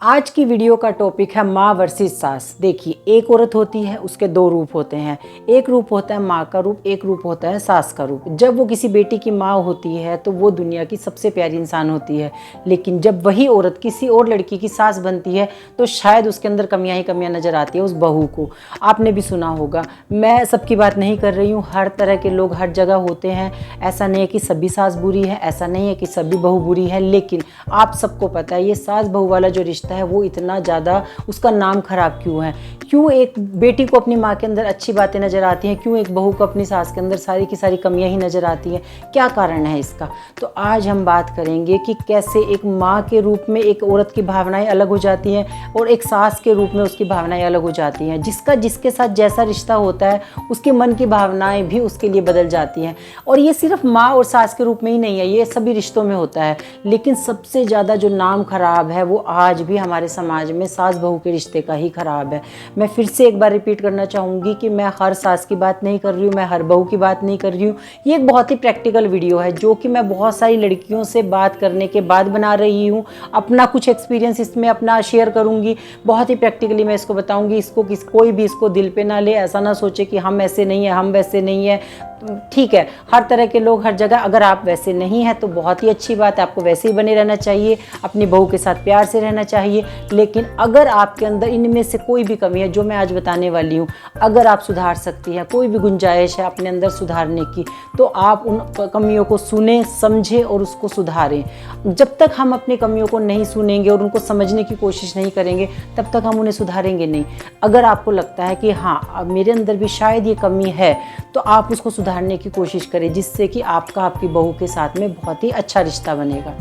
आज की वीडियो का टॉपिक है माँ वर्सेस सास। देखिए, एक औरत होती है, उसके दो रूप होते हैं। एक रूप होता है माँ का रूप, एक रूप होता है सास का रूप। जब वो किसी बेटी की माँ होती है तो वो दुनिया की सबसे प्यारी इंसान होती है, लेकिन जब वही औरत किसी और लड़की की सास बनती है तो शायद उसके अंदर कमियां ही कमियां नजर आती है उस बहू को। आपने भी सुना होगा, मैं सबकी बात नहीं कर रही हूँ, हर तरह के लोग हर जगह होते हैं। ऐसा नहीं है कि सभी सास बुरी है, ऐसा नहीं है कि सभी बहू बुरी है, लेकिन आप सबको पता है ये सास बहू वाला जो रिश्ता है वो इतना ज़्यादा उसका नाम खराब क्यों है। क्यों एक बेटी को अपनी माँ के अंदर अच्छी बातें नज़र आती हैं, क्यों एक बहू को अपनी सास के अंदर सारी की सारी कमियां ही नज़र आती हैं, क्या कारण है इसका। तो आज हम बात करेंगे कि कैसे एक माँ के रूप में एक औरत की भावनाएं अलग हो जाती हैं और एक सास के रूप में उसकी भावनाएं अलग हो जाती हैं। जिसका जिसके साथ जैसा रिश्ता होता है उसके मन की भावनाएं भी उसके लिए बदल जाती हैं। और ये सिर्फ माँ और सास के रूप में ही नहीं है, ये सभी रिश्तों में होता है। लेकिन सबसे ज़्यादा जो नाम खराब है वो आज भी हमारे समाज में सास बहू के रिश्ते का ही खराब है। मैं फिर से एक बार रिपीट करना चाहूँगी कि मैं हर सास की बात नहीं कर रही हूँ, मैं हर बहू की बात नहीं कर रही हूँ। ये एक बहुत ही प्रैक्टिकल वीडियो है जो कि मैं बहुत सारी लड़कियों से बात करने के बाद बना रही हूँ। अपना कुछ एक्सपीरियंस इसमें अपना शेयर करूँगी, बहुत ही प्रैक्टिकली मैं इसको बताऊँगी। इसको कोई भी इसको दिल पे ना ले, ऐसा ना सोचे कि हम ऐसे नहीं है, हम वैसे नहीं है। ठीक है, हर तरह के लोग हर जगह, अगर आप वैसे नहीं हैं तो बहुत ही अच्छी बात है, आपको वैसे ही बने रहना चाहिए, अपनी बहू के साथ प्यार से रहना चाहिए। लेकिन अगर आपके अंदर इनमें से कोई भी कमी है जो मैं आज बताने वाली हूँ, अगर आप सुधार सकती हैं, कोई भी गुंजाइश है अपने अंदर सुधारने की, तो आप उन कमियों को सुने, समझें और उसको सुधारें। जब तक हम अपनी कमियों को नहीं सुनेंगे और उनको समझने की कोशिश नहीं करेंगे तब तक हम उन्हें सुधारेंगे नहीं। अगर आपको लगता है कि हाँ अब मेरे अंदर भी शायद ये कमी है, तो आप उसको सुधारने की कोशिश करें, जिससे कि आपका आपकी बहू के साथ में बहुत ही अच्छा रिश्ता बनेगा।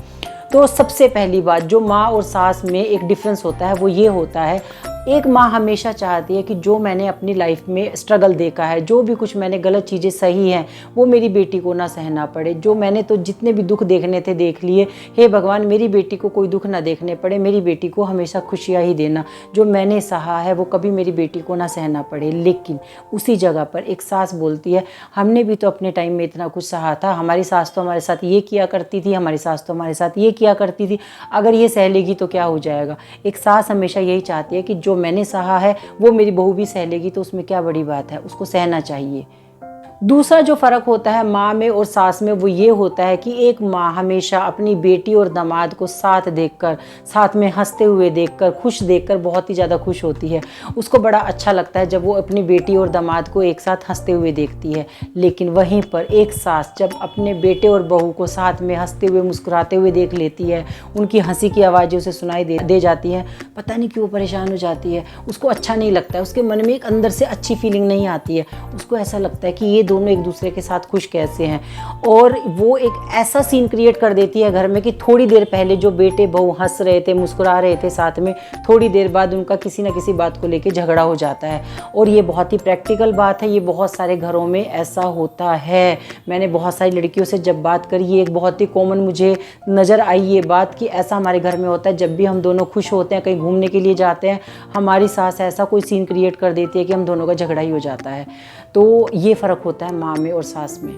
तो सबसे पहली बात जो माँ और सास में एक डिफरेंस होता है वो ये होता है, एक माँ हमेशा चाहती है कि जो मैंने अपनी लाइफ में स्ट्रगल देखा है, जो भी कुछ मैंने गलत चीज़ें सही हैं वो मेरी बेटी को ना सहना पड़े। जो मैंने तो जितने भी दुख देखने थे देख लिए, हे भगवान मेरी बेटी को कोई दुख ना देखने पड़े, मेरी बेटी को हमेशा खुशियाँ ही देना। जो मैंने सहा है वो कभी मेरी बेटी को ना सहना पड़े। लेकिन उसी जगह पर एक सास बोलती है, हमने भी तो अपने टाइम में इतना कुछ सहा था, हमारी सास तो हमारे साथ ये किया करती थी, हमारी सास तो हमारे साथ ये किया करती थी, अगर ये सह लेगी तो क्या हो जाएगा। एक सास हमेशा यही चाहती है कि जो मैंने सहा है वो मेरी बहू भी सह लेगी, तो उसमें क्या बड़ी बात है, उसको सहना चाहिए। दूसरा जो फ़र्क होता है माँ में और सास में वो ये होता है कि एक माँ हमेशा अपनी बेटी और दामाद को साथ देखकर, साथ में हंसते हुए देखकर, खुश देखकर बहुत ही ज़्यादा खुश होती है। उसको बड़ा अच्छा लगता है जब वो अपनी बेटी और दामाद को एक साथ हंसते हुए देखती है। लेकिन वहीं पर एक सास जब अपने बेटे और बहू को साथ में हंसते हुए मुस्कुराते हुए देख लेती है, उनकी हंसी की आवाज़ें उसे सुनाई दे जाती हैं, पता नहीं क्यों परेशान हो जाती है। उसको अच्छा नहीं लगता है, उसके मन में एक अंदर से अच्छी फीलिंग नहीं आती है। उसको ऐसा लगता है कि ये दोनों एक दूसरे के साथ खुश कैसे हैं। और वो एक ऐसा सीन क्रिएट कर देती है घर में कि थोड़ी देर पहले जो बेटे बहू हंस रहे थे, मुस्कुरा रहे थे साथ में, थोड़ी देर बाद उनका किसी ना किसी बात को लेकर झगड़ा हो जाता है। और ये बहुत ही प्रैक्टिकल बात है, ये बहुत सारे घरों में ऐसा होता है। मैंने बहुत सारी लड़कियों से जब बात करी, ये एक बहुत ही कॉमन मुझे नज़र आई ये बात कि ऐसा हमारे घर में होता है। जब भी हम दोनों खुश होते हैं, कहीं घूमने के लिए जाते हैं, हमारी सास ऐसा कोई सीन क्रिएट कर देती है कि हम दोनों का झगड़ा ही हो जाता है। तो ये फ़र्क होता है माँ में और सास में।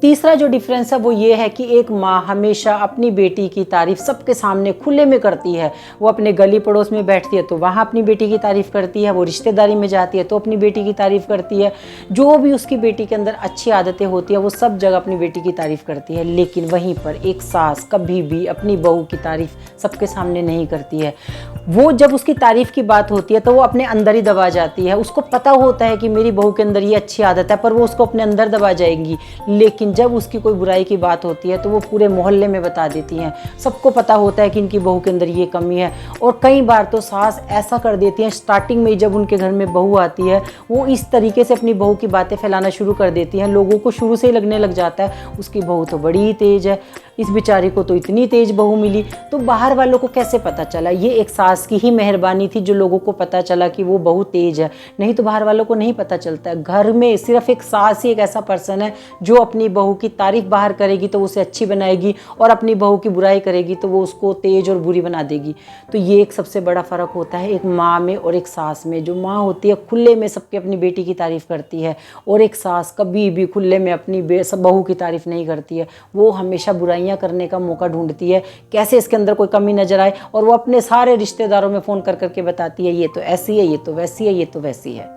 तीसरा जो डिफरेंस है वो ये है कि एक माँ हमेशा अपनी बेटी की तारीफ़ सबके सामने खुले में करती है। वो अपने गली पड़ोस में बैठती है तो वहाँ अपनी बेटी की तारीफ़ करती है, वो रिश्तेदारी में जाती है तो अपनी बेटी की तारीफ़ करती है। जो भी उसकी बेटी के अंदर अच्छी आदतें होती है वो सब जगह अपनी बेटी की तारीफ़ करती है। लेकिन वहीं पर एक सास कभी भी अपनी बहू की तारीफ़ सबके सामने नहीं करती है। वो जब उसकी तारीफ़ की बात होती है तो वो अपने अंदर ही दबा जाती है। उसको पता होता है कि मेरी बहू के अंदर ये अच्छी आदत है, पर वो उसको अपने अंदर दबा जाएंगी। लेकिन जब उसकी कोई बुराई की बात होती है तो वो पूरे मोहल्ले में बता देती हैं। सबको पता होता है कि इनकी बहू के अंदर ये कमी है। और कई बार तो सास ऐसा कर देती हैं, स्टार्टिंग में जब उनके घर में बहू आती है वो इस तरीके से अपनी बहू की बातें फैलाना शुरू कर देती हैं, लोगों को शुरू से ही लगने लग जाता है उसकी बहू तो बड़ी ही तेज़ है, इस बेचारी को तो इतनी तेज बहू मिली। तो बाहर वालों को कैसे पता चला? ये एक सास की ही मेहरबानी थी जो लोगों को पता चला कि वो बहू तेज है, नहीं तो बाहर वालों को नहीं पता चलता है। घर में सिर्फ एक सास ही एक ऐसा पर्सन है जो अपनी बहू की तारीफ बाहर करेगी तो उसे अच्छी बनाएगी, और अपनी बहू की बुराई करेगी तो वो उसको तेज और बुरी बना देगी। तो ये एक सबसे बड़ा फ़र्क होता है एक माँ में और एक सास में। जो माँ होती है खुले में सबकी अपनी बेटी की तारीफ़ करती है, और एक सास कभी भी खुले में अपनी बहू की तारीफ़ नहीं करती है। वो हमेशा बुराइयाँ बुराइयां करने का मौका ढूंढती है, कैसे इसके अंदर कोई कमी नजर आए, और वो अपने सारे रिश्तेदारों में फ़ोन कर करके बताती है ये तो ऐसी है, ये तो वैसी है, ये तो वैसी है।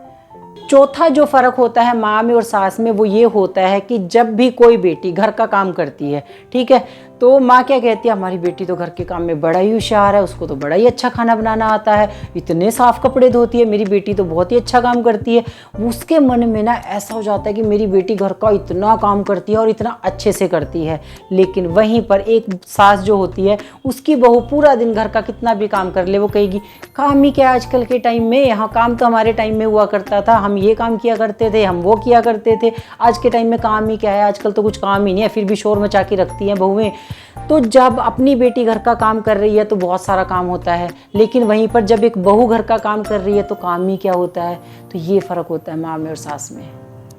चौथा जो फ़र्क होता है माँ में और सास में वो ये होता है कि जब भी कोई बेटी घर का काम करती है, ठीक है, तो माँ क्या कहती है, हमारी बेटी तो घर के काम में बड़ा ही होशियार है, उसको तो बड़ा ही अच्छा खाना बनाना आता है, इतने साफ कपड़े धोती है, मेरी बेटी तो बहुत ही अच्छा काम करती है। उसके मन में ना ऐसा हो जाता है कि मेरी बेटी घर का इतना काम करती है और इतना अच्छे से करती है। लेकिन वहीं पर एक सास जो होती है, उसकी बहू पूरा दिन घर का कितना भी काम कर ले, वो कहेगी काम ही क्या आजकल के टाइम में, यहाँ काम तो हमारे टाइम में हुआ करता था, हम ये काम किया करते थे, हम वो किया करते थे, आज के टाइम में काम ही क्या है, आजकल तो कुछ काम ही नहीं है, फिर भी शोर मचा के रखती हैं बहुएं। तो जब अपनी बेटी घर का काम कर रही है तो बहुत सारा काम होता है, लेकिन वहीं पर जब एक बहू घर का काम कर रही है तो काम ही क्या होता है। तो ये फ़र्क होता है माँ में और सास में।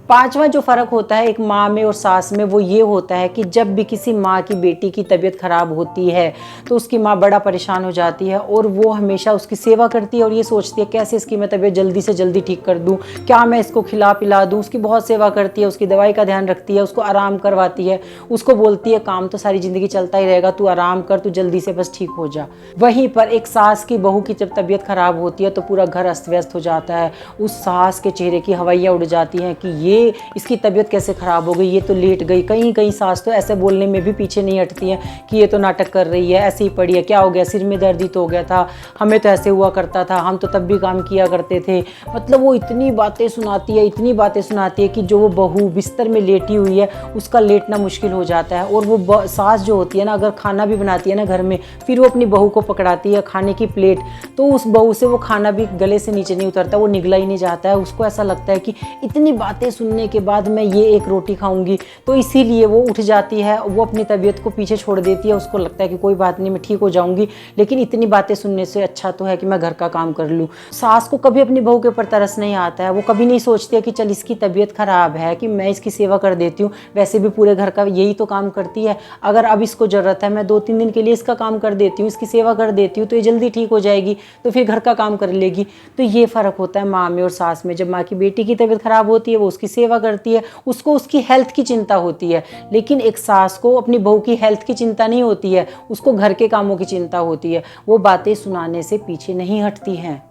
पांचवा जो फ़र्क होता है एक माँ में और सास में वो ये होता है कि जब भी किसी माँ की बेटी की तबीयत ख़राब होती है तो उसकी माँ बड़ा परेशान हो जाती है और वो हमेशा उसकी सेवा करती है और ये सोचती है कैसे इसकी मैं तबीयत जल्दी से जल्दी ठीक कर दूँ, क्या मैं इसको खिला पिला दूँ। उसकी बहुत सेवा करती है, उसकी दवाई का ध्यान रखती है, उसको आराम करवाती है, उसको बोलती है काम तो सारी ज़िंदगी चलता ही रहेगा, तू आराम कर, तू जल्दी से बस ठीक हो जा। वहीं पर एक सास की बहू की जब तबीयत ख़राब होती है तो पूरा घर अस्त व्यस्त हो जाता है। उस सास के चेहरे की हवाइयाँ उड़ जाती हैं कि ये इसकी तबीयत कैसे ख़राब हो गई, ये तो लेट गई। कहीं कहीं सास तो ऐसे बोलने में भी पीछे नहीं हटती है कि ये तो नाटक कर रही है, ऐसे ही पड़ी है, क्या हो गया, सिर में दर्द ही तो हो गया था, हमें तो ऐसे हुआ करता था, हम तो तब भी काम किया करते थे। मतलब वो इतनी बातें सुनाती है, इतनी बातें सुनाती है कि जो वो बहू बिस्तर में लेटी हुई है उसका लेटना मुश्किल हो जाता है। और वो सास जो होती है ना, अगर खाना भी बनाती है ना घर में, फिर वो अपनी बहू को पकड़ाती है खाने की प्लेट, तो उस बहू से वो खाना भी गले से नीचे नहीं उतरता, वो निगला ही नहीं जाता है। उसको ऐसा लगता है कि इतनी बातें सुनने के बाद मैं ये एक रोटी खाऊंगी, तो इसीलिए वो उठ जाती है, वो अपनी तबीयत को पीछे छोड़ देती है। उसको लगता है कि कोई बात नहीं, मैं ठीक हो जाऊंगी, लेकिन इतनी बातें सुनने से अच्छा तो है कि मैं घर का काम कर लूँ। सास को कभी अपनी बहू के ऊपर तरस नहीं आता है, वो कभी नहीं सोचती है कि चल इसकी तबीयत खराब है कि मैं इसकी सेवा कर देती हूँ, वैसे भी पूरे घर का यही तो काम करती है, अगर अब इसको ज़रूरत है मैं 2-3 दिन के लिए इसका काम कर देती हूँ, इसकी सेवा कर देती हूँ, तो ये जल्दी ठीक हो जाएगी, तो फिर घर का काम कर लेगी। तो ये फ़र्क होता है माँ में और सास में। जब माँ की बेटी की तबीयत खराब होती है वो उसकी सेवा करती है, उसको उसकी हेल्थ की चिंता होती है। लेकिन एक सास को अपनी बहू की हेल्थ की चिंता नहीं होती है, उसको घर के कामों की चिंता होती है। वो बातें सुनाने से पीछे नहीं हटती हैं।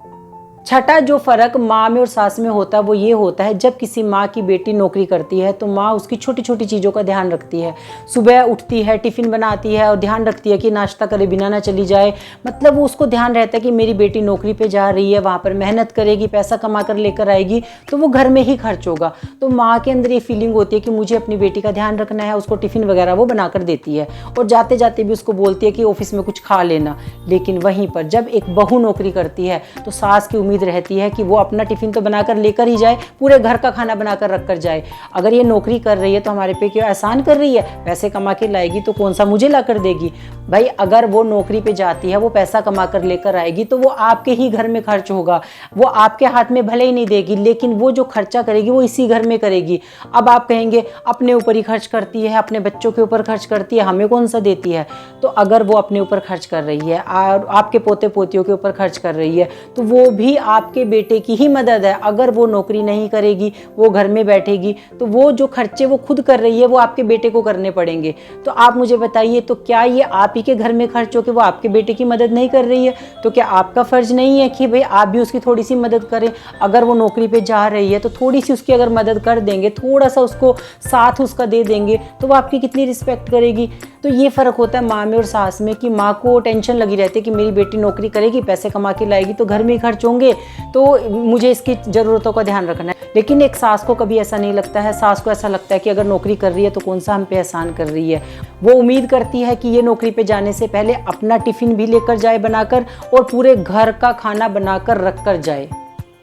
छठा जो फ़र्क माँ में और सास में होता है वो ये होता है, जब किसी माँ की बेटी नौकरी करती है तो माँ उसकी छोटी छोटी चीज़ों का ध्यान रखती है। सुबह उठती है, टिफ़िन बनाती है और ध्यान रखती है कि नाश्ता करे बिना ना चली जाए। मतलब वो उसको ध्यान रहता है कि मेरी बेटी नौकरी पे जा रही है, वहाँ पर मेहनत करेगी, पैसा कमा कर लेकर आएगी, तो वो घर में ही खर्च होगा। तो माँ के अंदर ये फीलिंग होती है कि मुझे अपनी बेटी का ध्यान रखना है। उसको टिफ़िन वगैरह वो बना कर देती है और जाते जाते भी उसको बोलती है कि ऑफिस में कुछ खा लेना। लेकिन वहीं पर जब एक बहू नौकरी करती है तो सास की उम्मीद रहती है कि वो अपना टिफ़िन तो बनाकर लेकर ही जाए, पूरे घर का खाना बनाकर रख कर जाए। अगर ये नौकरी कर रही है तो हमारे पे क्यों एहसान कर रही है, पैसे कमा के लाएगी तो कौन सा मुझे ला कर देगी। भाई अगर वो नौकरी पे जाती है, वो पैसा कमा कर लेकर आएगी तो वो आपके ही घर में खर्च होगा, वो आपके हाथ में भले ही नहीं देगी, लेकिन वो जो खर्चा करेगी वो इसी घर में करेगी। अब आप कहेंगे अपने ऊपर ही खर्च करती है, अपने बच्चों के ऊपर खर्च करती है, हमें कौन सा देती है। तो अगर वो अपने ऊपर खर्च कर रही है और आपके पोते पोतियों के ऊपर खर्च कर रही है तो वो भी आपके बेटे की ही मदद है। अगर वो नौकरी नहीं करेगी, वो घर में बैठेगी, तो वो जो खर्चे वो खुद कर रही है वो आपके बेटे को करने पड़ेंगे। तो आप मुझे बताइए, तो क्या ये आप ही के घर में खर्च हो के वो आपके बेटे की मदद नहीं कर रही है? तो क्या आपका फर्ज नहीं है कि भाई आप भी उसकी थोड़ी सी मदद करें? अगर वो नौकरी पे जा रही है तो थोड़ी सी उसकी अगर मदद कर देंगे, थोड़ा सा उसको साथ उसका दे देंगे, तो वो आपकी कितनी रिस्पेक्ट करेगी। तो ये फ़र्क होता है माँ में और सास में कि माँ को टेंशन लगी रहती है कि मेरी बेटी नौकरी करेगी, पैसे कमा के लाएगी, तो घर में ही खर्च होंगे, तो मुझे इसकी ज़रूरतों का ध्यान रखना है। लेकिन एक सास को कभी ऐसा नहीं लगता है। सास को ऐसा लगता है कि अगर नौकरी कर रही है तो कौन सा हम पे एहसान कर रही है। वो उम्मीद करती है कि ये नौकरी पे जाने से पहले अपना टिफ़िन भी लेकर जाए बनाकर और पूरे घर का खाना बनाकर रख कर जाए।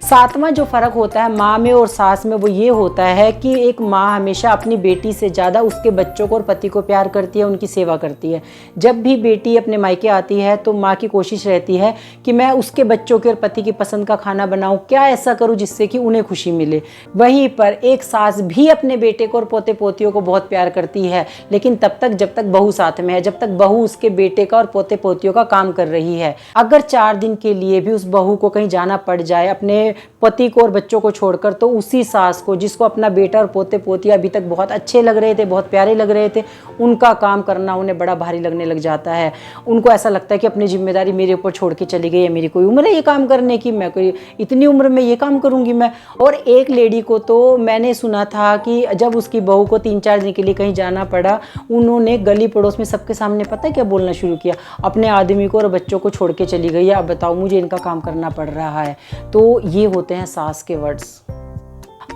सातवां जो फ़र्क होता है माँ में और सास में वो ये होता है कि एक माँ हमेशा अपनी बेटी से ज़्यादा उसके बच्चों को और पति को प्यार करती है, उनकी सेवा करती है। जब भी बेटी अपने मायके आती है तो माँ की कोशिश रहती है कि मैं उसके बच्चों के और पति की पसंद का खाना बनाऊँ, क्या ऐसा करूँ जिससे कि उन्हें खुशी मिले। वहीं पर एक सास भी अपने बेटे को और पोते पोतियों को बहुत प्यार करती है, लेकिन तब तक जब तक बहू साथ में है, जब तक बहू उसके बेटे का और पोते पोतियों का काम कर रही है। अगर 4 दिन के लिए भी उस बहू को कहीं जाना पड़ जाए, अपने अपने पति को और बच्चों को छोड़कर, तो उसी सास को, जिसको अपना बेटा और पोते पोतियाँ अभी तक बहुत अच्छे लग रहे थे, बहुत प्यारे लग रहे थे, उनका काम करना उन्हें बड़ा भारी लगने लग जाता है। उनको ऐसा लगता है कि अपनी जिम्मेदारी मेरे ऊपर छोड़ के चली गई है, मेरी कोई उम्र है ये काम करने की, मैं कोई इतनी उम्र में ये काम करूँगी मैं। और एक लेडी को तो मैंने सुना था कि जब उसकी बहू को 3-4 दिन के लिए कहीं जाना पड़ा, उन्होंने गली पड़ोस में सबके सामने पता है क्या बोलना शुरू किया, अपने आदमी को और बच्चों को छोड़ के चली गई है, अब बताओ मुझे इनका काम करना पड़ रहा है। तो ये होते हैं सास के वर्ड्स।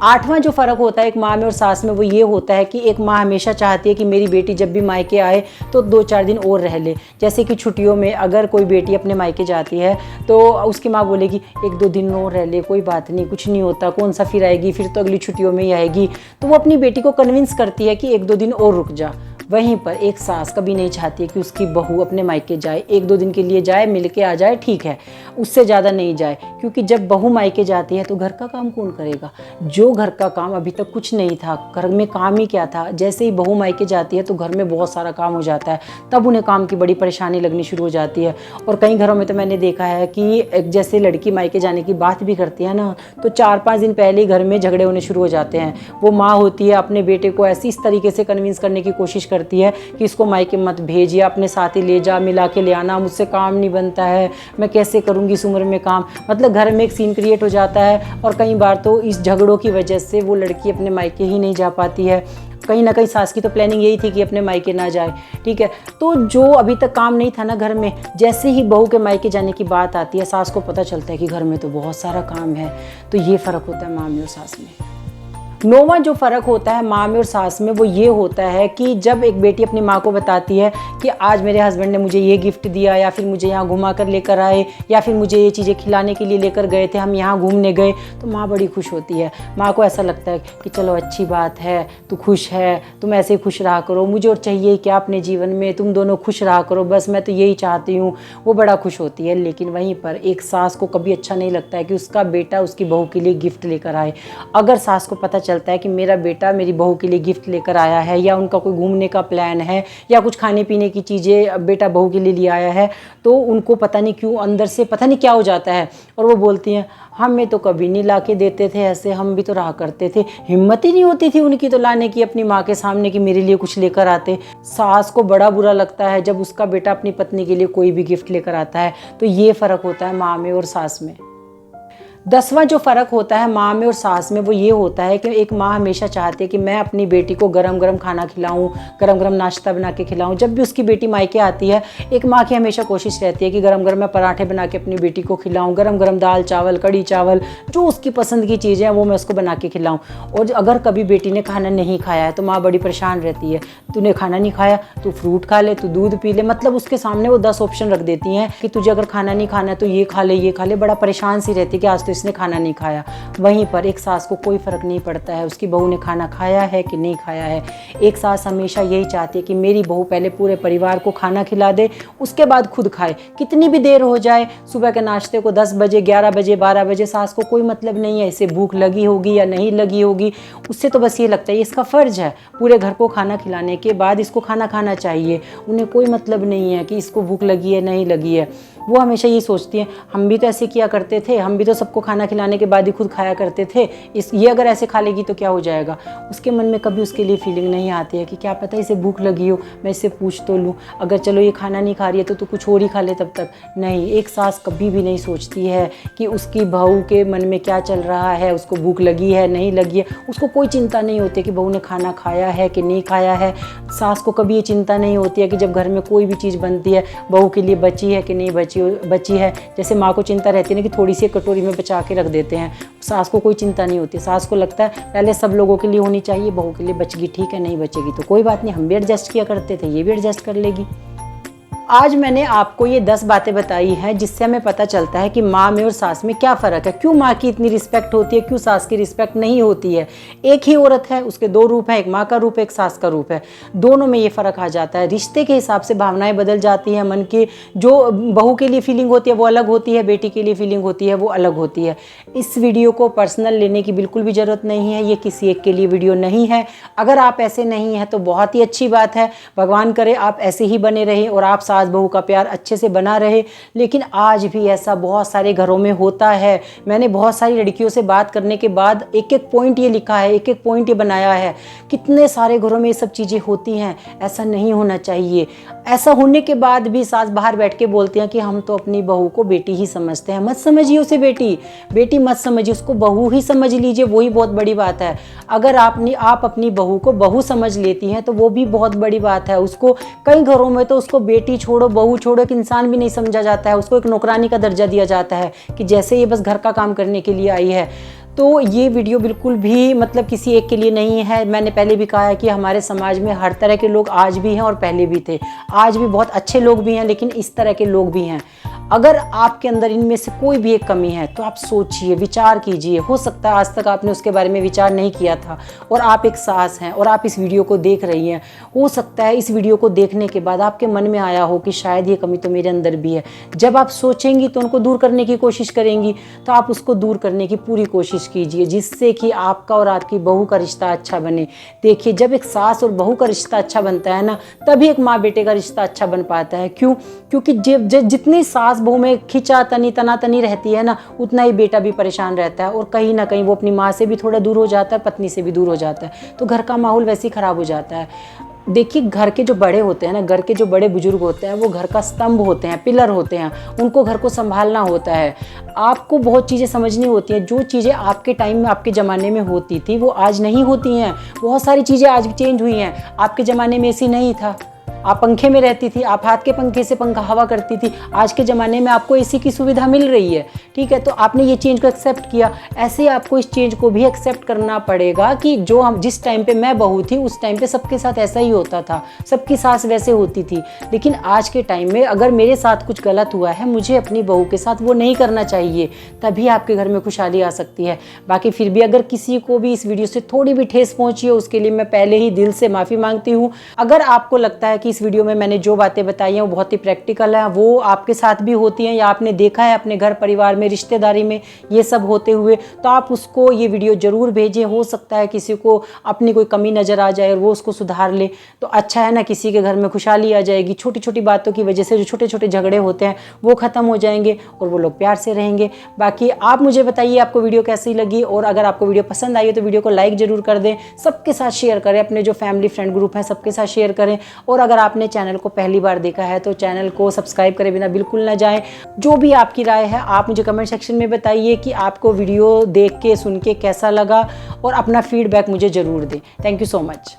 8वां जो फ़र्क होता है एक माँ में और सास में, वो ये होता है कि एक माँ हमेशा चाहती है कि मेरी बेटी जब भी मायके आए तो 2-4 दिन और रह ले। जैसे कि छुट्टियों में अगर कोई बेटी अपने मायके जाती है तो उसकी माँ बोलेगी 1-2 दिन और रह ले, कोई बात नहीं, कुछ नहीं होता, कौन सा फिर आएगी, फिर तो अगली छुट्टियों में ही आएगी। तो वो अपनी बेटी को कन्विंस करती है कि 1-2 दिन और रुक जा। वहीं पर एक सास कभी नहीं चाहती कि उसकी बहू अपने मायके जाए, 1-2 दिन के लिए जाए, मिल के आ जाए, ठीक है, उससे ज़्यादा नहीं जाए। क्योंकि जब बहू मायके जाती है तो घर का काम कौन करेगा? जो घर का काम अभी तक कुछ नहीं था, घर में काम ही क्या था, जैसे ही बहू मायके जाती है तो घर में बहुत सारा काम हो जाता है, तब उन्हें काम की बड़ी परेशानी लगनी शुरू हो जाती है। और कई घरों में तो मैंने देखा है कि जैसे लड़की मायके जाने की बात भी करती है ना, तो 4-5 दिन पहले ही घर में झगड़े होने शुरू हो जाते हैं। वो माँ होती है अपने बेटे को ऐसी इस तरीके से कन्विंस करने की कोशिश करती है कि इसको मायके मत भेजिए, अपने साथ ही ले जा, मिला के ले आना, मुझसे काम नहीं बनता है, मैं कैसे करूँगी इस उम्र में काम। मतलब घर में एक सीन क्रिएट हो जाता है और कई बार तो इस झगड़ों की वजह से वो लड़की अपने मायके ही नहीं जा पाती है। कहीं ना कहीं सास की तो प्लानिंग यही थी कि अपने मायके ना जाए, ठीक है। तो जो अभी तक काम नहीं था ना घर में, जैसे ही बहू के मायके जाने की बात आती है, सास को पता चलता है कि घर में तो बहुत सारा काम है। तो ये फ़र्क होता है माँ में और सास में। 9वां जो फ़र्क होता है माँ में और सास में, वो ये होता है कि जब एक बेटी अपनी माँ को बताती है कि आज मेरे हस्बैंड ने मुझे ये गिफ्ट दिया, या फिर मुझे यहाँ घुमा कर लेकर आए, या फिर मुझे ये चीज़ें खिलाने के लिए लेकर गए थे, हम यहाँ घूमने गए, तो माँ बड़ी खुश होती है। माँ को ऐसा लगता है कि चलो अच्छी बात है, तू खुश है, तुम ऐसे ही खुश रहा करो, मुझे और चाहिए क्या अपने जीवन में, तुम दोनों खुश रहा करो, बस मैं तो यही चाहती हूँ। वो बड़ा खुश होती है। लेकिन वहीं पर एक सास को कभी अच्छा नहीं लगता है कि उसका बेटा उसकी बहू के लिए गिफ्ट लेकर आए। अगर सास को पता चलता है कि मेरा बेटा मेरी बहू के लिए गिफ्ट लेकर आया है, या उनका कोई घूमने का प्लान है, या कुछ खाने पीने की चीज़ें बेटा बहू के लिए आया है, तो उनको पता नहीं क्यों अंदर से पता नहीं क्या हो जाता है, और वो बोलती हैं हमें तो कभी नहीं ला के देते थे ऐसे, हम भी तो रहा करते थे, हिम्मत ही नहीं होती थी उनकी तो लाने की अपनी माँ के सामने कि मेरे लिए कुछ लेकर आते। सास को बड़ा बुरा लगता है जब उसका बेटा अपनी पत्नी के लिए कोई भी गिफ्ट लेकर आता है। तो ये फ़र्क होता है माँ में और सास में। 10वां जो फ़र्क होता है माँ में और सास में, वो ये होता है कि एक माँ हमेशा चाहती है कि मैं अपनी बेटी को गरम गरम खाना खिलाऊं, गरम गरम नाश्ता बना के खिलाऊं। जब भी उसकी बेटी मायके आती है, एक माँ की हमेशा कोशिश रहती है कि गरम गरम मैं पराठे बना के अपनी बेटी को खिलाऊं, गरम गरम दाल चावल, कड़ी चावल, जो उसकी पसंद की चीज़ें हैं वो मैं उसको बना के खिलाऊं। और अगर कभी बेटी ने खाना नहीं खाया है तो माँ बड़ी परेशान रहती है, तूने खाना नहीं खाया, तू फ्रूट खा ले, तू दूध पी ले, मतलब उसके सामने वो 10 ऑप्शन रख देती हैं कि तुझे अगर खाना नहीं खाना है तो ये खा ले, ये खा ले। बड़ा परेशान सी रहती है कि आज तो इसने खाना नहीं खाया। वहीं पर एक सास को कोई फ़र्क नहीं पड़ता है उसकी बहू ने खाना खाया है कि नहीं खाया है। एक सास हमेशा यही चाहती है कि मेरी बहू पहले पूरे परिवार को खाना खिला दे, उसके बाद खुद खाए, कितनी भी देर हो जाए। सुबह के नाश्ते को 10 बजे, 11 बजे, 12 बजे, सास को कोई मतलब नहीं है इसे भूख लगी होगी या नहीं लगी होगी। उससे तो बस ये लगता है इसका फ़र्ज है पूरे घर को खाना खिलाने के बाद इसको खाना खाना चाहिए। उन्हें कोई मतलब नहीं है कि इसको भूख लगी है नहीं लगी है। वो हमेशा ये सोचती हैं हम भी तो ऐसे किया करते थे, हम भी तो सबको खाना खिलाने के बाद ही खुद खाया करते थे, ये अगर ऐसे खा लेगी तो क्या हो जाएगा। उसके मन में कभी उसके लिए फीलिंग नहीं आती है कि क्या पता इसे भूख लगी हो, मैं इससे पूछ तो लूँ, अगर चलो ये खाना नहीं खा रही है तो कुछ और ही खा ले तब तक। नहीं, एक सास कभी भी नहीं सोचती है कि उसकी बहू के मन में क्या चल रहा है, उसको भूख लगी है नहीं लगी है। उसको कोई चिंता नहीं होती कि बहू ने खाना खाया है कि नहीं खाया है। सास को कभी ये चिंता नहीं होती है कि जब घर में कोई भी चीज़ बनती है बहू के लिए बची है कि नहीं बची है। जैसे माँ को चिंता रहती है ना कि थोड़ी सी कटोरी में बचा के रख देते हैं, सास को कोई चिंता नहीं होती। सास को लगता है पहले सब लोगों के लिए होनी चाहिए, बहू के लिए बच गई ठीक है, नहीं बचेगी तो कोई बात नहीं, हम भी एडजस्ट किया करते थे, ये भी एडजस्ट कर लेगी। आज मैंने आपको ये 10 बातें बताई हैं जिससे हमें पता चलता है कि माँ में और सास में क्या फ़र्क है, क्यों माँ की इतनी रिस्पेक्ट होती है, क्यों सास की रिस्पेक्ट नहीं होती है। एक ही औरत है, उसके 2 रूप हैं, एक माँ का रूप है, एक सास का रूप है। दोनों में ये फ़र्क आ जाता है। रिश्ते के हिसाब से भावनाएं बदल जाती हैं, मन की जो बहू के लिए फीलिंग होती है वो अलग होती है, बेटी के लिए फीलिंग होती है वो अलग होती है। इस वीडियो को पर्सनल लेने की बिल्कुल भी ज़रूरत नहीं है, ये किसी एक के लिए वीडियो नहीं है। अगर आप ऐसे नहीं हैं तो बहुत ही अच्छी बात है, भगवान करे आप ऐसे ही बने रहें और आप सास सास बहू का प्यार अच्छे से बना रहे। लेकिन आज भी ऐसा बहुत सारे घरों में होता है। मैंने बहुत सारी लड़कियों से बात करने के बाद एक एक पॉइंट ये लिखा है, एक एक पॉइंट ये बनाया है। कितने सारे घरों में ये सब चीज़ें होती हैं। ऐसा नहीं होना चाहिए। ऐसा होने के बाद भी सास बाहर बैठ के बोलती हैं कि हम तो अपनी बहू को बेटी ही समझते हैं। मत समझिए उसे बेटी मत समझिए, उसको बहू ही समझ लीजिए, वही बहुत बड़ी बात है। अगर आप अपनी बहू को बहू समझ लेती हैं तो वो भी बहुत बड़ी बात है। उसको कई घरों में तो उसको बेटी छोड़ो बहू छोड़ो एक इंसान भी नहीं समझा जाता है। उसको एक नौकरानी का दर्जा दिया जाता है कि जैसे ये बस घर का काम करने के लिए आई है। तो ये वीडियो बिल्कुल भी मतलब किसी एक के लिए नहीं है। मैंने पहले भी कहा है कि हमारे समाज में हर तरह के लोग आज भी हैं और पहले भी थे। आज भी बहुत अच्छे लोग भी हैं, लेकिन इस तरह के लोग भी हैं। अगर आपके अंदर इनमें से कोई भी एक कमी है तो आप सोचिए, विचार कीजिए। हो सकता है आज तक आपने उसके बारे में विचार नहीं किया था और आप एक सास हैं और आप इस वीडियो को देख रही हैं। हो सकता है इस वीडियो को देखने के बाद आपके मन में आया हो कि शायद ये कमी तो मेरे अंदर भी है। जब आप सोचेंगी तो उनको दूर करने की कोशिश करेंगी, तो आप उसको दूर करने की पूरी कोशिश कीजिए, जिससे कि आपका और आपकी बहू का रिश्ता अच्छा बने। देखिए, जब एक सास और बहू का रिश्ता अच्छा बनता है ना, तभी एक माँ बेटे का रिश्ता अच्छा बन पाता है। क्यों? क्योंकि जितनी सास बहू में खिंचा तनी तनातनी रहती है ना, उतना ही बेटा भी परेशान रहता है और कहीं ना कहीं वो अपनी माँ से भी थोड़ा दूर हो जाता है, पत्नी से भी दूर हो जाता है। तो घर का माहौल वैसे ही खराब हो जाता है। देखिए, घर के जो बड़े होते हैं ना, घर के जो बड़े बुजुर्ग होते हैं, वो घर का स्तंभ होते हैं, पिलर होते हैं। उनको घर को संभालना होता है। आपको बहुत चीज़ें समझनी होती हैं। जो चीज़ें आपके टाइम में, आपके ज़माने में होती थी, वो आज नहीं होती हैं। बहुत सारी चीज़ें आज भी चेंज हुई हैं। आपके ज़माने में ऐसी नहीं था। आप पंखे में रहती थी, आप हाथ के पंखे से पंखा हवा करती थी। आज के ज़माने में आपको एसी की सुविधा मिल रही है, ठीक है। तो आपने ये चेंज को एक्सेप्ट किया। ऐसे ही आपको इस चेंज को भी एक्सेप्ट करना पड़ेगा कि जो हम जिस टाइम पे मैं बहू थी, उस टाइम पे सबके साथ ऐसा ही होता था, सबकी सास वैसे होती थी। लेकिन आज के टाइम में अगर मेरे साथ कुछ गलत हुआ है, मुझे अपनी बहू के साथ वो नहीं करना चाहिए। तभी आपके घर में खुशहाली आ सकती है। बाकी फिर भी अगर किसी को भी इस वीडियो से थोड़ी भी ठेस पहुंची हो, उसके लिए मैं पहले ही दिल से माफ़ी मांगती हूँ। अगर आपको लगता है कि इस वीडियो में मैंने जो बातें बताई हैं वो बहुत ही प्रैक्टिकल है, वो आपके साथ भी होती हैं या आपने देखा है अपने घर परिवार में, रिश्तेदारी में ये सब होते हुए, तो आप उसको ये वीडियो ज़रूर भेजें। हो सकता है किसी को अपनी कोई कमी नज़र आ जाए और वो उसको सुधार ले, तो अच्छा है ना, किसी के घर में खुशहाली आ जाएगी। छोटी छोटी बातों की वजह से जो छोटे छोटे झगड़े होते हैं वो ख़त्म हो जाएंगे और वो लोग प्यार से रहेंगे। बाकी आप मुझे बताइए आपको वीडियो कैसी लगी, और अगर आपको वीडियो पसंद आई है तो वीडियो को लाइक ज़रूर कर दें, सबके साथ शेयर करें, अपने जो फैमिली फ्रेंड ग्रुप है सबके साथ शेयर करें। और अगर आपने चैनल को पहली बार देखा है तो चैनल को सब्सक्राइब करे बिना बिल्कुल ना जाएं। जो भी आपकी राय है आप मुझे कमेंट सेक्शन में बताइए कि आपको वीडियो देख के सुन के कैसा लगा, और अपना फीडबैक मुझे ज़रूर दें। Thank you so much.